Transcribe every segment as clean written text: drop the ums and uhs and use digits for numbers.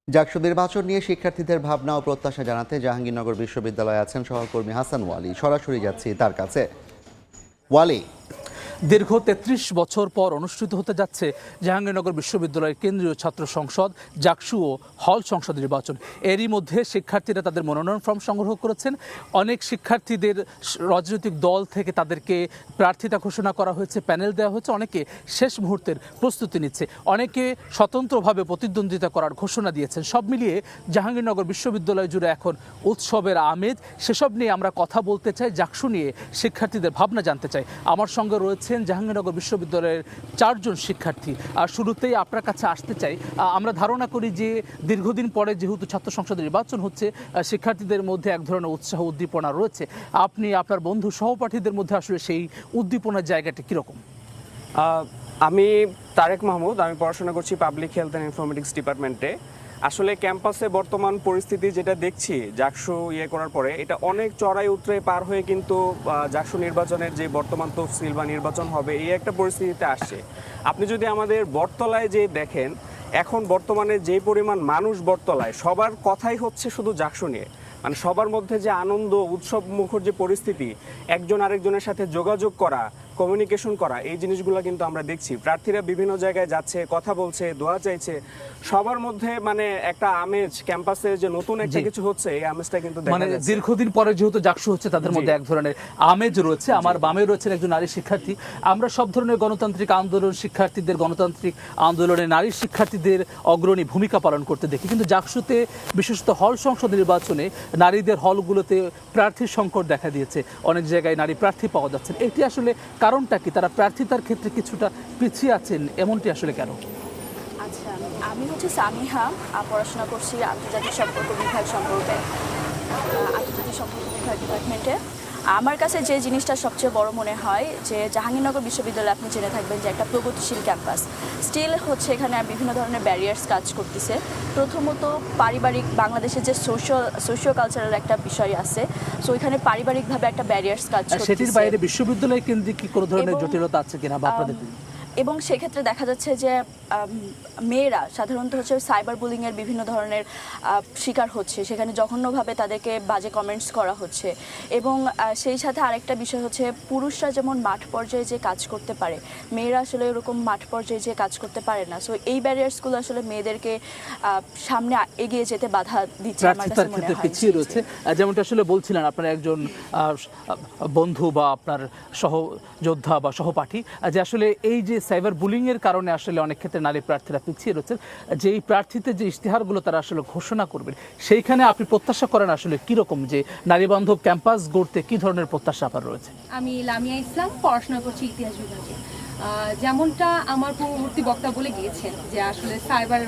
জাকসু নির্বাচন নিয়ে শিক্ষার্থীদের ভাবনা ও প্রত্যাশা জানাতে জাহাঙ্গীরনগর বিশ্ববিদ্যালয়ে আছেন সহকর্মী হাসান ওয়ালি। সরাসরি যাচ্ছি তার কাছে। ওয়ালি, দীর্ঘ ৩৩ বছর পর অনুষ্ঠিত হতে যাচ্ছে জাহাঙ্গীরনগর বিশ্ববিদ্যালয়ের কেন্দ্রীয় ছাত্র সংসদ, জাকসু ও হল সংসদ নির্বাচন। এরই মধ্যে শিক্ষার্থীরা তাদের মনোনয়ন ফর্ম সংগ্রহ করেছেন। অনেক শিক্ষার্থীদের রাজনৈতিক দল থেকে তাদেরকে প্রার্থিতা ঘোষণা করা হয়েছে, প্যানেল দেওয়া হয়েছে। অনেকে শেষ মুহূর্তের প্রস্তুতি নিচ্ছে, অনেকে স্বতন্ত্রভাবে প্রতিদ্বন্দ্বিতা করার ঘোষণা দিয়েছেন। সব মিলিয়ে জাহাঙ্গীরনগর বিশ্ববিদ্যালয় জুড়ে এখন উৎসবের আমেজ। সেসব নিয়ে আমরা কথা বলতে চাই, জাকসু নিয়ে শিক্ষার্থীদের ভাবনা জানতে চাই। আমার সঙ্গে রয়েছে জাহাঙ্গীরনগর বিশ্ববিদ্যালয়ের 4 জন শিক্ষার্থী। আর শুরুতেই আপনার কাছে আসতে চাই, আমরা ধারণা করি যে দীর্ঘদিন পরে যেহেতু ছাত্র সংসদ নির্বাচন হচ্ছে, শিক্ষার্থীদের মধ্যে এক ধরনের উৎসাহ উদ্দীপনা রয়েছে। আপনি আপনার বন্ধু সহপাঠীদের মধ্যে আসলে সেই উদ্দীপনার জায়গাটা কীরকম? আমি তারেক মাহমুদ, আমি পড়াশোনা করছি পাবলিক হেলথ অ্যান্ড ইনফরমেটিক্স ডিপার্টমেন্টে। আসলে ক্যাম্পাসে বর্তমান পরিস্থিতি যেটা দেখছি জাকসু করার পরে, এটা অনেক চড়াই উতরে পার হয়ে কিন্তু জাকসু নির্বাচনের যে বর্তমান তফসিল বা নির্বাচন হবে এই একটা পরিস্থিতিতে আসছে। আপনি যদি আমাদের বটতলায় যে দেখেন, এখন বর্তমানে যে পরিমাণ মানুষ বটতলায়, সবার কথাই হচ্ছে শুধু জাকসু নিয়ে। মানে সবার মধ্যে যে আনন্দ উৎসব মুখর যে পরিস্থিতি, একজন আরেকজনের সাথে যোগাযোগ করা, কমিউনিকেশন করা, এই জিনিসগুলো কিন্তু আমরা দেখছি। প্রার্থীরা বিভিন্ন জায়গায় যাচ্ছে, কথা বলছে, দোয়া চাইছে, সবার মধ্যে মানে একটা আমেজ, ক্যাম্পাসে যে নতুন একটা কিছু হচ্ছে এই আমেজটা কিন্তু দেখা যাচ্ছে। দীর্ঘদিন পরে যেহেতু জাকসু হচ্ছে, তাদের মধ্যে এক ধরনের আমেজ রয়েছে। আমার বামে রয়েছেন একজন নারী শিক্ষার্থী। আমরা সব ধরনের গণতান্ত্রিক আন্দোলন, শিক্ষার্থীদের গণতান্ত্রিক আন্দোলনে নারী শিক্ষার্থীদের অগ্রণী ভূমিকা পালন করতে দেখি, কিন্তু জাকসুতে বিশেষত হল সংসদ নির্বাচনে নারীদের হলগুলোতে প্রার্থীর সংকট দেখা দিয়েছে। অনেক জায়গায় নারী প্রার্থী পাওয়া যাচ্ছে। এটি আসলে কারণটা কি? তারা প্রার্থিতার ক্ষেত্রে কিছুটা পিছিয়ে আছেন, এমনটি আসলে কেন? আচ্ছা, আমি হচ্ছে সামিহা, পড়াশোনা করছি আন্তর্জাতিক সম্পর্ক বিভাগ ডিপার্টমেন্টে। আমার কাছে যে জিনিসটা সবচেয়ে বড় মনে হয় যে জাহাঙ্গীরনগর বিশ্ববিদ্যালয়, আপনি জেনে থাকবেন যে একটা প্রগতিশীল ক্যাম্পাস। স্টিল হচ্ছে এখানে বিভিন্ন ধরনের ব্যারিয়ার্স কাজ করতেছে। প্রথমত পারিবারিক, বাংলাদেশের যে সোশিও কালচারাল একটা বিষয় আছে, সো এখানে পারিবারিকভাবে একটা ব্যারিয়ার্স কাজ করতেছে। সেটির বাইরে বিশ্ববিদ্যালয় কেন্দ্রিক কি কোনো ধরনের জটিলতা আছে কিনা বা আপনাদের? এবং সেক্ষেত্রে দেখা যাচ্ছে যে মেয়েরা সাধারণত হচ্ছে সাইবার বুলিংয়ের বিভিন্ন ধরনের শিকার হচ্ছে। সেখানে জঘন্যভাবে তাদেরকে বাজে কমেন্টস করা হচ্ছে। এবং সেই সাথে আরেকটা বিষয় হচ্ছে, পুরুষরা যেমন মাঠ পর্যায়ে যে কাজ করতে পারে, মেয়েরা আসলে এরকম মাঠ পর্যায়ে যে কাজ করতে পারে না। সো এই ব্যারিয়ার্সগুলো আসলে মেয়েদেরকে সামনে এগিয়ে যেতে বাধা দিচ্ছে আমার কাছে মনে হয়। পিছিয়ে রয়েছে যেমনটা আসলে বলছিলেন আপনার একজন বন্ধু বা আপনার সহযোদ্ধা বা সহপাঠী, যে আসলে এই যে সাইবার বুলিং এর কারণে আসলে অনেক ক্ষেত্রে নারী প্রার্থীরা পিছিয়ে রয়েছেন। যে এই প্রার্থীতে যে ইশতেহারগুলো তারা আসলে ঘোষণা করবেন, সেইখানে আপনি প্রত্যাশা করেন আসলে কিরকম, যে নারী বান্ধব ক্যাম্পাস গড়তে কি ধরনের প্রত্যাশা আপনার রয়েছে? আমি লামিয়া ইসলাম, পড়াশোনা করছি ইতিহাস বিভাগে। যেমনটা আমার পূর্ববর্তী বক্তা বলে গিয়েছেন যে আসলে সাইবার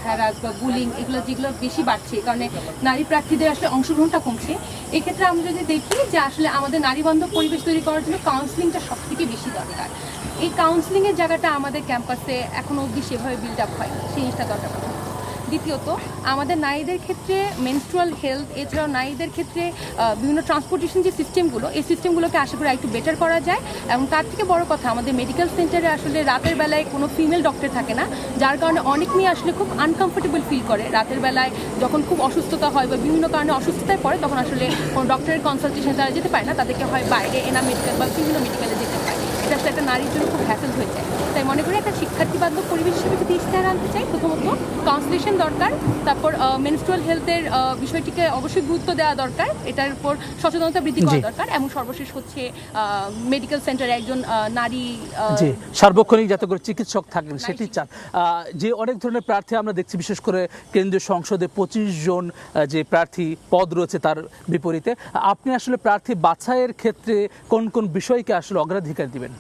হ্যারাস বা বুলিং এগুলো যেগুলো বেশি বাড়ছে, কারণে নারী প্রার্থীদের আসলে অংশগ্রহণটা কমছে। এক্ষেত্রে আমরা যদি দেখি যে আসলে আমাদের নারী বান্ধব পরিবেশ তৈরি করার জন্য কাউন্সিলিংটা সবথেকে বেশি দরকার। এই কাউন্সিলিংয়ের জায়গাটা আমাদের ক্যাম্পাসে এখনও অবধি সেভাবে বিল্ড আপ হয়, সেই জিনিসটা দরকার। দ্বিতীয়ত, আমাদের নারীদের ক্ষেত্রে মেনস্ট্রুয়াল হেলথ, এছাড়াও নারীদের ক্ষেত্রে বিভিন্ন ট্রান্সপোর্টেশন যে সিস্টেমগুলো, এই সিস্টেমগুলোকে আশা করি একটু বেটার করা যায়। এবং তার থেকে বড় কথা, আমাদের মেডিকেল সেন্টারে আসলে রাতের বেলায় কোনো ফিমেল ডক্টর থাকে না, যার কারণে অনেক মেয়ে আসলে খুব আনকমফোর্টেবল ফিল করে। রাতের বেলায় যখন খুব অসুস্থতা হয় বা বিভিন্ন কারণে অসুস্থতায় পড়ে, তখন আসলে কোনো ডক্টরের কনসালটেশনে তারা যেতে পারে না, তাদেরকে হয় বাইরে এনাম মেডিকেল বা বিভিন্ন মেডিকেলে যেতে হয়। এটা আসলে একটা নারীর জন্য খুব হ্যাসেল হয়ে যায়। তাই মনে করি একটা শিক্ষার্থী বান্ধব পরিবেশ হিসেবে যদি ইশতেহার আনতে চাই, প্রথমত কাউন্সিলেশন দরকার, তারপর মেনস্ট্রুয়াল হেলথের বিষয়টিকে অবশ্যই গুরুত্ব দেওয়া দরকার, এটার উপর সচেতনতা বৃদ্ধি করা দরকার, এবং সর্বশেষ হচ্ছে মেডিকেল সেন্টারে একজন নারী সার্বক্ষণিক যাতে করে চিকিৎসক থাকেন সেটি চান। যে অনেক ধরনের প্রার্থী আমরা দেখছি, বিশেষ করে কেন্দ্রীয় সংসদে 25 জন যে প্রার্থী পদ রয়েছে, তার বিপরীতে আপনি আসলে প্রার্থী বাছাইয়ের ক্ষেত্রে কোন কোন বিষয়কে আসলে অগ্রাধিকার দিবেন?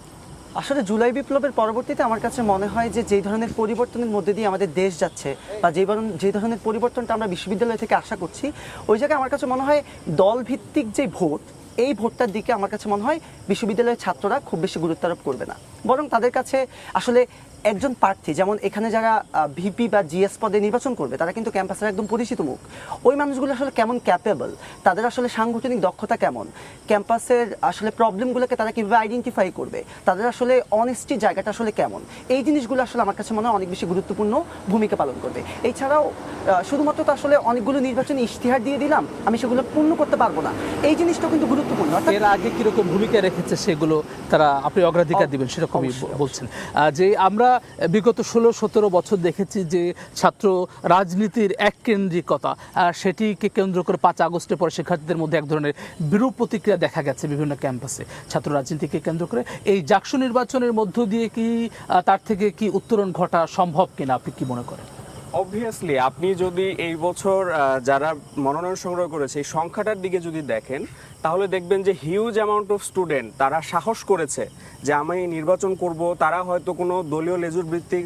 আসলে জুলাই বিপ্লবের পরবর্তীতে আমার কাছে মনে হয় যে যেই ধরনের পরিবর্তনের মধ্যে দিয়ে আমাদের দেশ যাচ্ছে, বা যে ধরনের পরিবর্তনটা আমরা বিশ্ববিদ্যালয় থেকে আশা করছি, ওই জায়গায় আমার কাছে মনে হয় দলভিত্তিক যে ভোট, এই ভোটটার দিকে আমার কাছে মনে হয় বিশ্ববিদ্যালয়ের ছাত্ররা খুব বেশি গুরুত্ব আরোপ করবে না। বরং তাদের কাছে আসলে একজন প্রার্থী, যেমন এখানে যারা ভিপি বা জিএস পদে নির্বাচন করবে, তারা কিন্তু ক্যাম্পাসের একদম পরিচিত মুখ। ওই মানুষগুলো আসলে কেমন ক্যাপেবল, তাদের আসলে সাংগঠনিক দক্ষতা কেমন, ক্যাম্পাসের আসলে প্রবলেমগুলোকে তারা কীভাবে আইডেন্টিফাই করবে, তাদের আসলে অনেস্টি জায়গাটা আসলে কেমন, এই জিনিসগুলো আসলে আমার কাছে মনে হয় অনেক বেশি গুরুত্বপূর্ণ ভূমিকা পালন করবে। এছাড়াও শুধুমাত্র তো আসলে অনেকগুলো নির্বাচনী ইশতেহার দিয়ে দিলাম, আমি সেগুলো পূর্ণ করতে পারবো না, এই জিনিসটাও কিন্তু গুরুত্বপূর্ণ। এর আগে কিরকম ভূমিকা রেখেছে সেগুলো তারা আপনি অগ্রাধিকার দিবেন সেরকমই বলছেন। যে আমরা বিগত 16-17 বছর দেখেছি যে ছাত্র রাজনীতির এককেন্দ্রিকতা, সেটিকে কেন্দ্র করে 5 আগস্টের পরে শিক্ষার্থীদের মধ্যে এক ধরনের বিরূপ প্রতিক্রিয়া দেখা গেছে বিভিন্ন ক্যাম্পাসে ছাত্র রাজনীতিকে কেন্দ্র করে। এই জাকসু নির্বাচনের মধ্য দিয়ে কি তার থেকে কি উত্তরণ ঘটা সম্ভব কিনা আপনি কি মনে করেন? অবভিয়াসলি আপনি যদি এই বছর যারা মনোনয়ন সংগ্রহ করেছে এই সংখ্যাটার দিকে যদি দেখেন, তাহলে দেখবেন যে হিউজ অ্যামাউন্ট অফ স্টুডেন্ট তারা সাহস করেছে যে আমি নির্বাচন করব। তারা হয়তো কোনো দলীয় লেজুর ভিত্তিক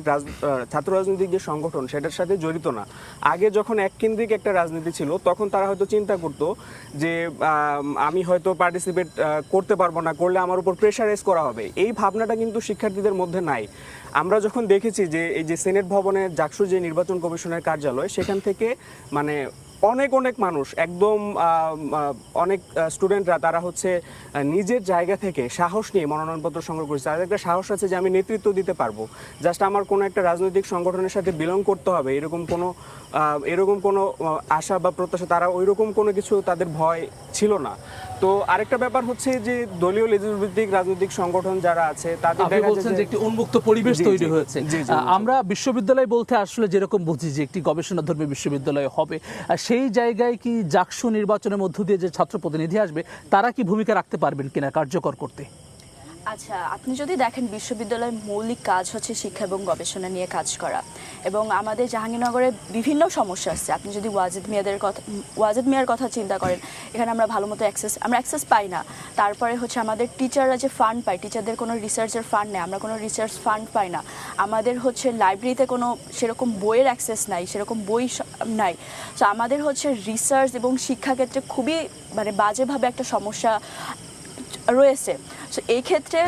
ছাত্র রাজনৈতিক যে সংগঠন সেটার সাথে জড়িত না। আগে যখন এককেন্দ্রিক একটা রাজনীতি ছিল, তখন তারা হয়তো চিন্তা করতো যে আমি হয়তো পার্টিসিপেট করতে পারবো না, করলে আমার উপর প্রেশারাইজ করা হবে। এই ভাবনাটা কিন্তু শিক্ষার্থীদের মধ্যে নাই। আমরা যখন দেখেছি যে এই যে সিনেট ভবনে জাকসু যে নির্বাচন কমিশনের কার্যালয়, সেখান থেকে মানে অনেক মানুষ একদম অনেক স্টুডেন্টরা তারা হচ্ছে নিজের জায়গা থেকে সাহস নিয়ে মনোনয়নপত্র সংগ্রহ করেছে। তাদের একটা সাহস আছে যে আমি নেতৃত্ব দিতে পারবো, জাস্ট আমার কোনো একটা রাজনৈতিক সংগঠনের সাথে বিলং করতে হবে এরকম কোনো আশা বা প্রত্যাশা, তারা ওইরকম কোনো কিছু তাদের ভয় ছিল না। তো আরেকটা ব্যাপার হচ্ছে যে দলীয় লেজুরভিত্তিক রাজনৈতিক সংগঠন যারা আছে তাদের আপনি বলছেন যে একটি উন্মুক্ত পরিবেশ তৈরি হয়েছে। আমরা বিশ্ববিদ্যালয় বলতে আসলে যেরকম বুঝি যে একটি গবেষণাধর্মী বিশ্ববিদ্যালয় হবে, সেই জায়গায় কি জাকসু নির্বাচনের মধ্য দিয়ে যে ছাত্র প্রতিনিধি আসবে তারা কি ভূমিকা রাখতে পারবেন কিনা কার্যকর করতে? আচ্ছা, আপনি যদি দেখেন বিশ্ববিদ্যালয়ের মৌলিক কাজ হচ্ছে শিক্ষা এবং গবেষণা নিয়ে কাজ করা, এবং আমাদের জাহাঙ্গীরনগরে বিভিন্ন সমস্যা আছে। আপনি যদি ওয়াজেদ মিয়ার কথা চিন্তা করেন, এখানে আমরা ভালো মতো অ্যাক্সেস পাই না। তারপরে হচ্ছে আমাদের টিচাররা যে ফান্ড পায়, টিচারদের কোনো রিসার্চের ফান্ড নেই, আমরা কোনো রিসার্চ ফান্ড পাই না। আমাদের হচ্ছে লাইব্রেরিতে কোনো সেরকম বইয়ের অ্যাক্সেস নাই, সেরকম বই নাই। তো আমাদের হচ্ছে রিসার্চ এবং শিক্ষাক্ষেত্রে খুবই বাজেভাবে একটা সমস্যা রয়েছে। সো এই ক্ষেত্রে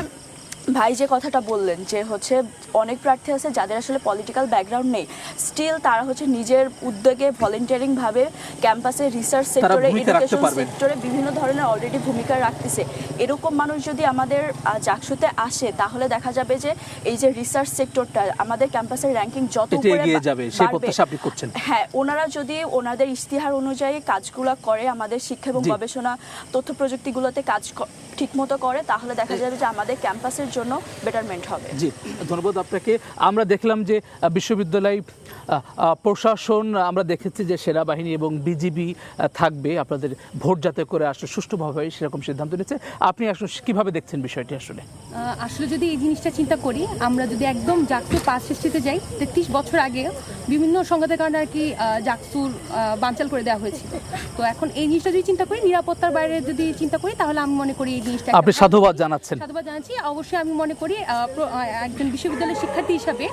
ভাই যে কথাটা বললেন যে হচ্ছে অনেক প্রার্থী আছে যাদের আসলে পলিটিক্যাল ব্যাকগ্রাউন্ড নেই, স্টিল তারা হচ্ছে নিজের উদ্যোগে ভলেন্টিয়ারিং ভাবে ক্যাম্পাসে রিসার্চ সেক্টরে, এডুকেশন সেক্টরে বিভিন্ন ধরনের অলরেডি ভূমিকা রাখতেছে। এরকম মানুষ যদি আমাদের জাকসুতে আসে, তাহলে দেখা যাবে যে এই যে রিসার্চ সেক্টরটা আমাদের ক্যাম্পাসের র্যাঙ্কিং যত এগিয়ে যাবে সেই প্রত্যাশা আপনি করছেন। হ্যাঁ, ওনারা যদি ওনাদের ইশতিহার অনুযায়ী কাজগুলো করে, আমাদের শিক্ষা এবং গবেষণা তথ্য প্রযুক্তিগুলোতে কাজ ঠিকমতো করে, তাহলে দেখা যাবে যে আমাদের ক্যাম্পাসের জন্য বেটারমেন্ট হবে। জি, ধন্যবাদ আপনাকে। আমরা দেখলাম যে বিশ্ববিদ্যালয় প্রশাসন, আমরা দেখেছি যে সেনাবাহিনী এবং বিজিবি থাকবে, আপনাদের ভোট যাতে করে আসলে সুষ্ঠুভাবে সেরকম সিদ্ধান্ত নিচ্ছে। আপনি আসলে কিভাবে দেখছেন বিষয়টি? আসলে যদি এই জিনিসটা চিন্তা করি, আমরা যদি একদম জাকসু পাস হিস্ট্রিতে যাই, 33 বছর আগে বিভিন্ন সংঘাতের কারণে আর কি জাকসুর বানচাল করে দেওয়া হয়েছিল। তো এখন এই জিনিসটা যদি চিন্তা করি, নিরাপত্তার বাইরে যদি চিন্তা করি, তাহলে আমি মনে করি এই জিনিসটা আপনি সাধুবাদ জানাচ্ছেন। সাধুবাদ জানাচ্ছি। অবশ্যই আমি মনে করি একজন বিশ্ববিদ্যালয়ের শিক্ষার্থী হিসাবে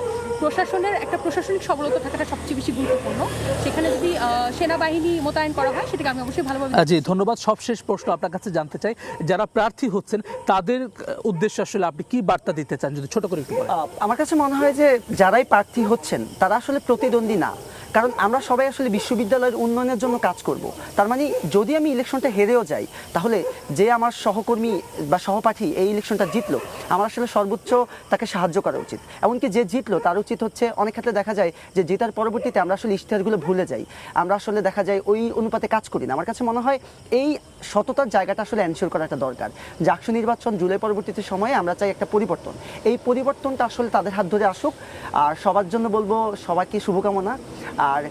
প্রশাসনের একটা প্রশাসনিক সবলতা থাকাটা সবচেয়ে বেশি গুরুত্বপূর্ণ। সেখানে যদি সেনাবাহিনী মোতায়েন করা হয়, সেটাকে আমি অবশ্যই ভালোভাবে। জি, ধন্যবাদ। সবশেষ প্রশ্ন আপনার কাছে জানতে চাই, যারা প্রার্থী হচ্ছেন তাদের উদ্দেশ্যে আসলে আপনি কি বার্তা দিতে চান, যদি ছোট করে একটু বলেন। আমার কাছে মনে হয় যে যারাই প্রার্থী হচ্ছেন তারা আসলে প্রতিদ্বন্দ্বী না, কারণ আমরা সবাই আসলে বিশ্ববিদ্যালয়ের উন্নয়নের জন্য কাজ করব। তার মানে যদি আমি ইলেকশনটা হেরেও যাই, তাহলে যে আমার সহকর্মী বা সহপাঠী এই ইলেকশনটা জিতলো, আমার আসলে সর্বোচ্চ তাকে সাহায্য করা উচিত। এমনকি যে জিতলো তার উচিত হচ্ছে, অনেক ক্ষেত্রে দেখা যায় যে জেতার পরবর্তীতে আমরা আসলে ইশতেহারগুলো ভুলে যাই, আমরা আসলে দেখা যায় ওই অনুপাতে কাজ করি না। আমার কাছে মনে হয় এই সততার জায়গাটা আসলে এনশিওর করা একটা দরকার। জাকসু নির্বাচন জুলাই পরবর্তীতে সময়ে আমরা চাই একটা পরিবর্তন, এই পরিবর্তনটা আসলে তাদের হাত ধরে আসুক। আর সবার জন্য বলবো সবাইকে শুভকামনা। আর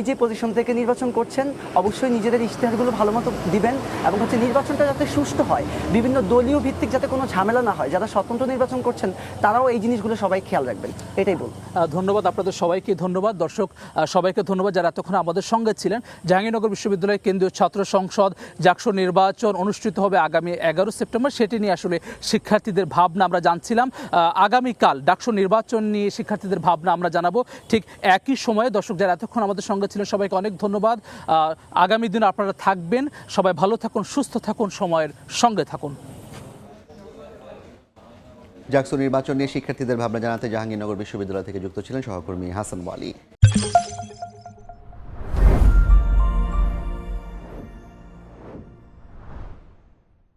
যে পজিশন থেকে নির্বাচন করছেন, অবশ্যই নিজেদের ইশতেহারগুলো ভালো মতো দিবেন, এবং হচ্ছে নির্বাচনটা যাতে সুষ্ঠু হয়, বিভিন্ন দলীয় ভিত্তিক যাতে কোনো ঝামেলা না হয়। যারা স্বতন্ত্র নির্বাচন করছেন তারাও এই জিনিসগুলো সবাই খেয়াল রাখবেন, এটাই বলবো। ধন্যবাদ আপনাদের সবাইকে। ধন্যবাদ দর্শক সবাইকে ধন্যবাদ যারা এতক্ষণ আমাদের সঙ্গে ছিলেন। জাহাঙ্গীরনগর বিশ্ববিদ্যালয়ের কেন্দ্রীয় ছাত্র সংসদ জাকসু নির্বাচন অনুষ্ঠিত হবে আগামী 11 সেপ্টেম্বর। সেটি নিয়ে আসলে শিক্ষার্থীদের ভাবনা আমরা জানছিলাম। আগামীকাল ডাকসু নির্বাচন নিয়ে শিক্ষার্থীদের ভাবনা আমরা জানাবো ঠিক একই সময়ে। দর্শক যারা এতক্ষণ আমাদের সঙ্গে ছিলেন সবাইকে অনেক ধন্যবাদ। আগামী দিন আপনারা থাকবেন, সবাই ভালো থাকুন, সুস্থ থাকুন, সময়ের সঙ্গে থাকুন। জাকসু নির্বাচন নিয়ে শিক্ষার্থীদের ভাবনা জানাতে জাহাঙ্গীরনগর বিশ্ববিদ্যালয় থেকে যুক্ত ছিলেন সহকর্মী হাসান ওয়ালি।